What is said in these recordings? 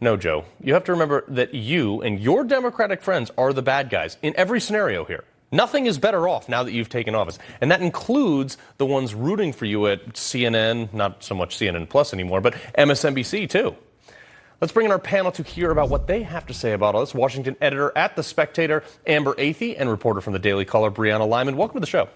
No, Joe. You have to remember that you and your Democratic friends are the bad guys in every scenario here. Nothing is better off now that you've taken office. And that includes the ones rooting for you at CNN, not so much CNN Plus anymore, but MSNBC too. Let's bring in our panel to hear about what they have to say about all this. Washington editor at The Spectator, Amber Athey, and reporter from the Daily Caller, Brianna Lyman. Welcome to the show.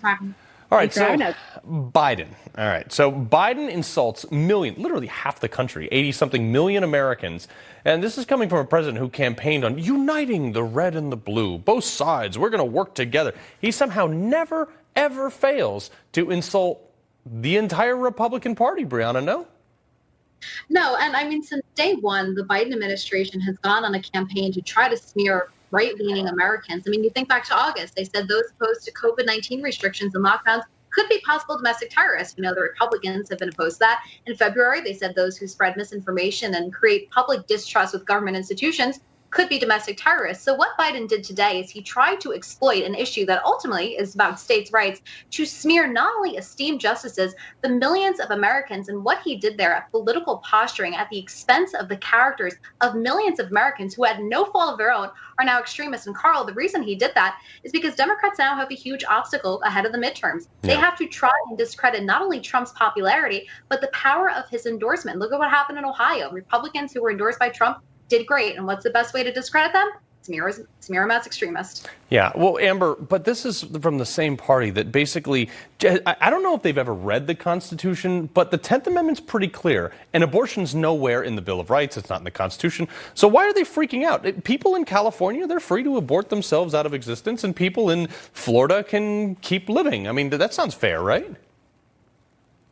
All right, so Biden. All right, so Biden insults literally half the country, 80-something million Americans. And this is coming from a president who campaigned on uniting the red and the blue, both sides. We're going to work together. He somehow never, ever fails to insult the entire Republican Party, Brianna, no? No, and I mean, since day one, the Biden administration has gone on a campaign to try to smear right-leaning Americans. I mean, you think back to August, they said those opposed to COVID-19 restrictions and lockdowns could be possible domestic terrorists. We know the Republicans have been opposed to that. In February, they said those who spread misinformation and create public distrust with government institutions could be domestic terrorists. So what Biden did today is he tried to exploit an issue that ultimately is about states' rights to smear not only esteemed justices, but millions of Americans. And what he did there at political posturing at the expense of the characters of millions of Americans who had no fault of their own are now extremists. And Carl, the reason he did that is because Democrats now have a huge obstacle ahead of the midterms. They have to try and discredit not only Trump's popularity, but the power of his endorsement. Look at what happened in Ohio. Republicans who were endorsed by Trump did great. And what's the best way to discredit them? Smear them as extremists. Yeah, well, Amber, but this is from the same party that basically, I don't know if they've ever read the Constitution, but the 10th Amendment's pretty clear. And abortion's nowhere in the Bill of Rights. It's not in the Constitution. So why are they freaking out? People in California, they're free to abort themselves out of existence, and people in Florida can keep living. I mean, that sounds fair, right?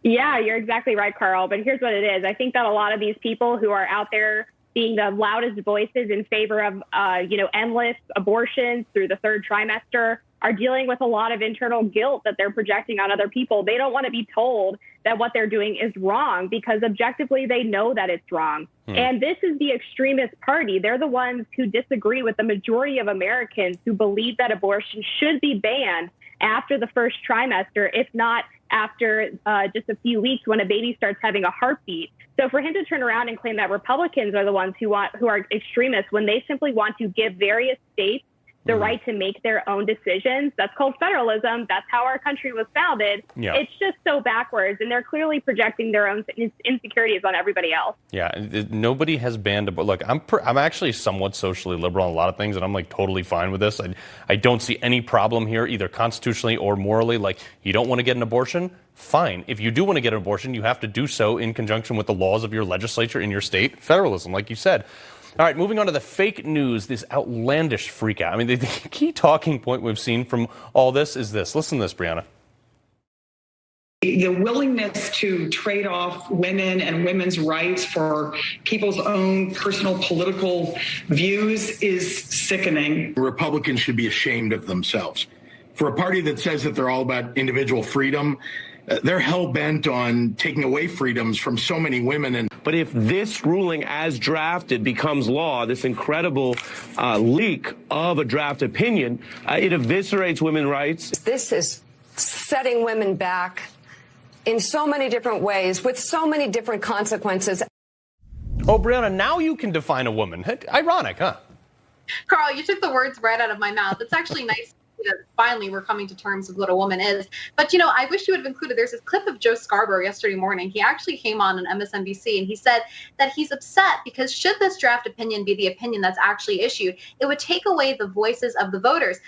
Yeah, you're exactly right, Carl. But here's what it is. I think that a lot of these people who are out there being the loudest voices in favor of, endless abortions through the third trimester are dealing with a lot of internal guilt that they're projecting on other people. They don't want to be told that what they're doing is wrong because objectively they know that it's wrong. And this is the extremist party. They're the ones who disagree with the majority of Americans who believe that abortion should be banned after the first trimester, if not after just a few weeks when a baby starts having a heartbeat. So for him to turn around and claim that Republicans are the ones who are extremists when they simply want to give various states the right to make their own decisions, that's called federalism. That's how our country was founded. Yeah. It's just so backwards, and they're clearly projecting their own insecurities on everybody else. Yeah, nobody has banned abortion. Look, I'm actually somewhat socially liberal on a lot of things, and I'm like totally fine with this. I don't see any problem here, either constitutionally or morally. Like, you don't want to get an abortion? Fine. If you do want to get an abortion, you have to do so in conjunction with the laws of your legislature in your state. Federalism, like you said. All right, moving on to the fake news, this outlandish freak out. I mean, the key talking point we've seen from all this is this. Listen to this, Brianna. The willingness to trade off women and women's rights for people's own personal political views is sickening. Republicans should be ashamed of themselves. For a party that says that they're all about individual freedom, they're hell-bent on taking away freedoms from so many women. But if this ruling as drafted becomes law, this incredible leak of a draft opinion, it eviscerates women's rights. This is setting women back in so many different ways with so many different consequences. Oh, Brianna, now you can define a woman. Ironic, huh? Carl, you took the words right out of my mouth. It's actually nice that finally we're coming to terms with what a woman is. But, I wish you would have included, there's this clip of Joe Scarborough yesterday morning. He actually came on MSNBC and he said that he's upset because should this draft opinion be the opinion that's actually issued, it would take away the voices of the voters.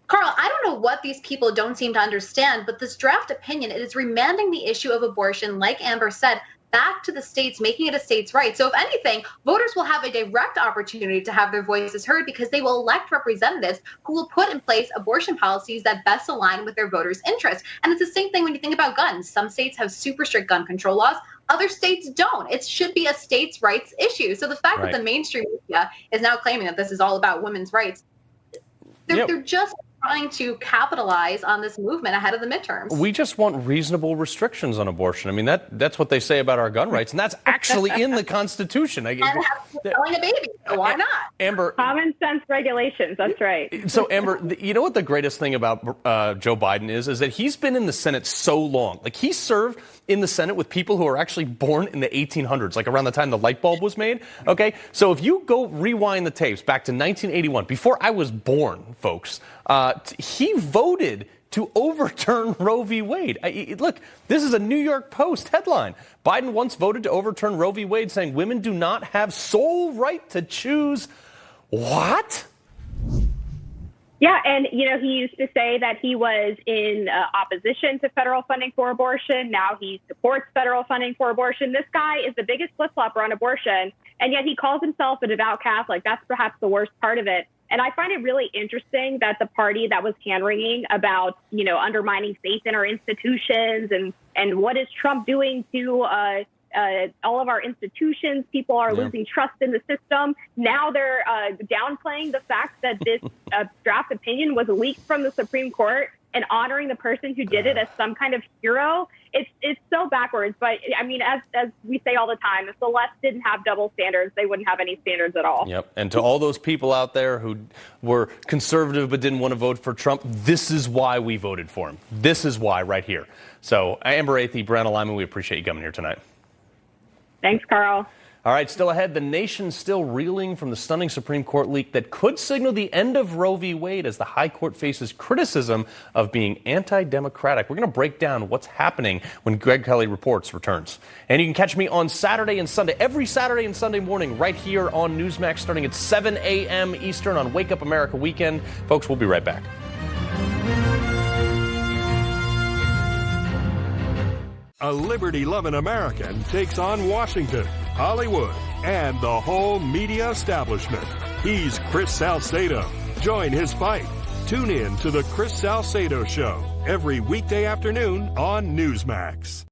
Carl, I don't know what these people don't seem to understand, but this draft opinion, it is remanding the issue of abortion, like Amber said, back to the states, making it a state's right. So if anything, voters will have a direct opportunity to have their voices heard because they will elect representatives who will put in place abortion policies that best align with their voters' interests. And it's the same thing when you think about guns. Some states have super strict gun control laws. Other states don't. It should be a states' rights issue. So the fact that the mainstream media is now claiming that this is all about women's rights, they're just trying to capitalize on this movement ahead of the midterms. We just want reasonable restrictions on abortion. I mean, that's what they say about our gun rights, and that's actually in the Constitution. selling a baby, so why not? Amber, common sense regulations. That's right. So, Amber, you know what the greatest thing about Joe Biden is that he's been in the Senate so long. Like, he served in the Senate with people who are actually born in the 1800s, like around the time the light bulb was made. Okay, so if you go rewind the tapes back to 1981, before I was born, folks, he voted to overturn Roe v. Wade. Look, this is a New York Post headline. Biden once voted to overturn Roe v. Wade, saying women do not have sole right to choose. What? Yeah, and, you know, he used to say that he was in opposition to federal funding for abortion. Now he supports federal funding for abortion. This guy is the biggest flip-flopper on abortion, and yet he calls himself a devout Catholic. That's perhaps the worst part of it. And I find it really interesting that the party that was hand-wringing about, you know, undermining faith in our institutions and what is Trump doing to all of our institutions, people are losing trust in the system. Now they're downplaying the fact that this draft opinion was leaked from the Supreme Court and honoring the person who did it as some kind of hero. It's so backwards. But I mean, as we say all the time, if the left didn't have double standards, they wouldn't have any standards at all. Yep. And to all those people out there who were conservative but didn't want to vote for Trump, this is why we voted for him. This is why right here. So, Amber Athey, Brianna Lyman, we appreciate you coming here tonight. Thanks, Carl. All right, still ahead, the nation's still reeling from the stunning Supreme Court leak that could signal the end of Roe v. Wade as the high court faces criticism of being anti-democratic. We're going to break down what's happening when Greg Kelly Reports returns. And you can catch me on Saturday and Sunday, every Saturday and Sunday morning, right here on Newsmax, starting at 7 a.m. Eastern on Wake Up America Weekend. Folks, we'll be right back. A liberty-loving American takes on Washington, Hollywood, and the whole media establishment. He's Chris Salcedo. Join his fight. Tune in to The Chris Salcedo Show every weekday afternoon on Newsmax.